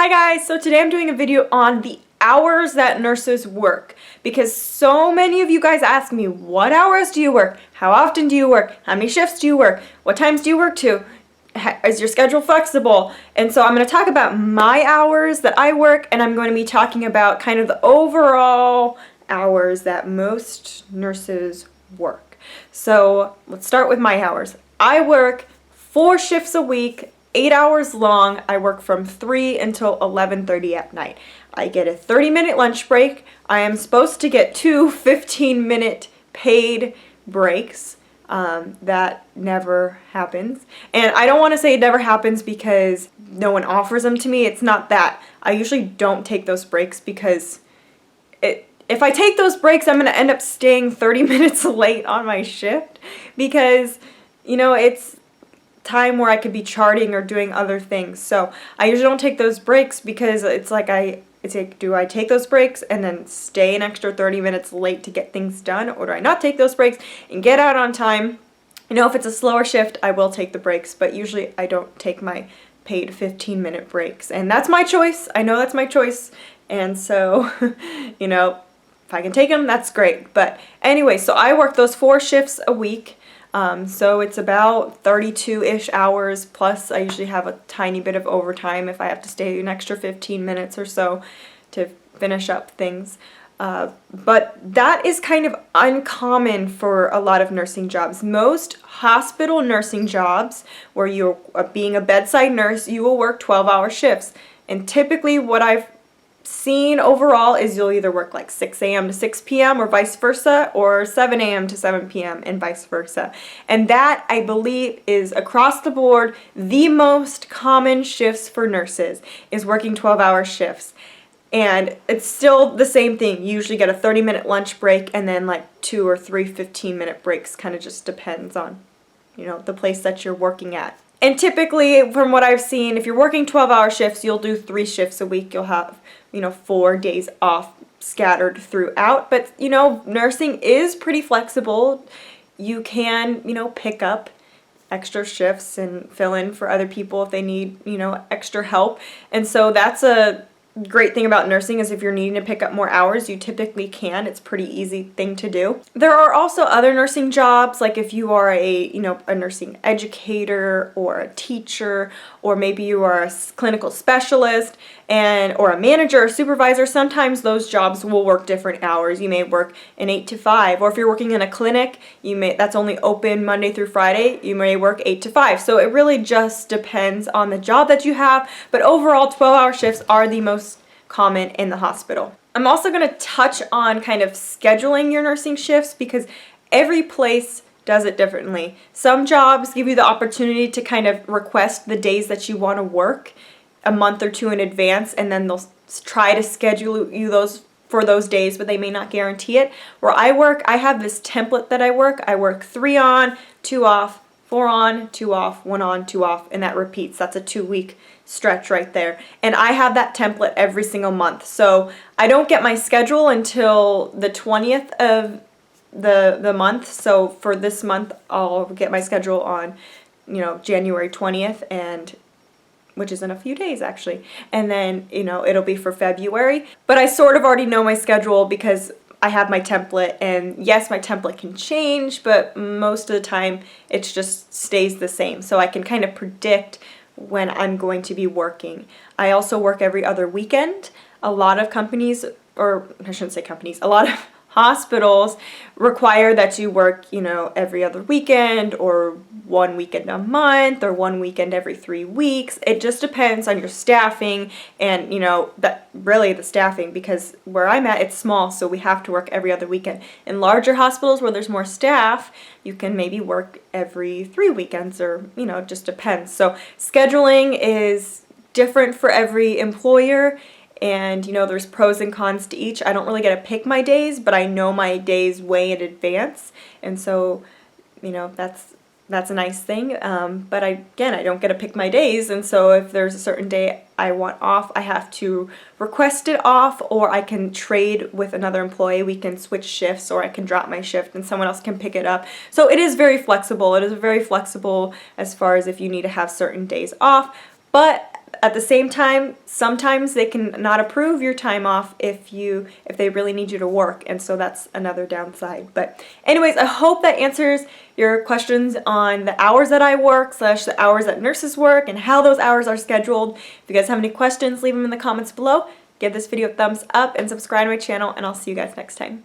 Hi guys, so today I'm doing a video on the hours that nurses work because so many of you guys ask me, what hours do you work? How often do you work? How many shifts do you work? What times do you work to? Is your schedule flexible? And so I'm going to talk about my hours that I work, and I'm going to be talking about kind of the overall hours that most nurses work. So let's start with my hours. I work 4 shifts a week, 8 hours long. I work from 3 until 11:30 at night. I get a 30-minute lunch break. I am supposed to get 2 15-minute paid breaks. That never happens. And I don't want to say it never happens because no one offers them to me. It's not that. I usually don't take those breaks because if I take those breaks, I'm going to end up staying 30 minutes late on my shift because, it's time where I could be charting or doing other things. So I usually don't take those breaks because it's like do I take those breaks and then stay an extra 30 minutes late to get things done, or do I not take those breaks and get out on time? If it's a slower shift, I will take the breaks, but usually I don't take my paid 15-minute breaks. And that's my choice. I know that's my choice. And so, if I can take them, that's great. But anyway, so I work those 4 shifts a week. So it's about 32-ish hours, plus I usually have a tiny bit of overtime if I have to stay an extra 15 minutes or so to finish up things. But that is kind of uncommon for a lot of nursing jobs. Most hospital nursing jobs, where you're being a bedside nurse, you will work 12-hour shifts. And typically what I've seen overall is you'll either work like 6 a.m. to 6 p.m. or vice versa, or 7 a.m. to 7 p.m. and vice versa. And that, I believe, is across the board the most common shifts for nurses, is working 12-hour shifts. And it's still the same thing. You usually get a 30-minute lunch break and then like 2 or 3 15-minute breaks. Kind of just depends on, the place that you're working at. And typically, from what I've seen, if you're working 12-hour shifts, you'll do 3 shifts a week. You'll have, 4 days off scattered throughout. But, nursing is pretty flexible. You can, pick up extra shifts and fill in for other people if they need, extra help. And so that's a great thing about nursing, is if you're needing to pick up more hours, you typically can. It's a pretty easy thing to do. There are also other nursing jobs, like if you are a nursing educator or a teacher, or maybe you are a clinical specialist or a manager or supervisor. Sometimes those jobs will work different hours. You may work an 8 to 5, or if you're working in a clinic, that's only open Monday through Friday, you may work 8 to 5. So it really just depends on the job that you have, but overall 12-hour shifts are the most common in the hospital. I'm also going to touch on kind of scheduling your nursing shifts because every place does it differently. Some jobs give you the opportunity to kind of request the days that you want to work a month or 2 in advance, and then they'll try to schedule you those for those days, but they may not guarantee it. Where I work, I have this template that I work. I work 3 on, 2 off, 4 on, 2 off, 1 on, 2 off, and that repeats. That's a 2-week stretch right there. And I have that template every single month. So I don't get my schedule until the 20th of the month. So for this month, I'll get my schedule on, January 20th, and which is in a few days actually. And then, it'll be for February. But I sort of already know my schedule because I have my template, and yes, my template can change, but most of the time it just stays the same. So I can kind of predict when I'm going to be working. I also work every other weekend. A lot of companies, or I shouldn't say companies, a lot of hospitals require that you work, every other weekend, or 1 weekend a month, or 1 weekend every 3 weeks. It just depends on your staffing and, the staffing, because where I'm at, it's small, so we have to work every other weekend. In larger hospitals where there's more staff, you can maybe work every 3 weekends, or, it just depends. So scheduling is different for every employer. And, there's pros and cons to each. I don't really get to pick my days, but I know my days way in advance. And so, that's a nice thing. But I don't get to pick my days. And so if there's a certain day I want off, I have to request it off, or I can trade with another employee. We can switch shifts, or I can drop my shift and someone else can pick it up. So it is very flexible. It is very flexible as far as if you need to have certain days off. But at the same time, sometimes they can not approve your time off if they really need you to work, and so that's another downside. But anyways, I hope that answers your questions on the hours that I work / the hours that nurses work and how those hours are scheduled. If you guys have any questions, leave them in the comments below. Give this video a thumbs up and subscribe to my channel, and I'll see you guys next time.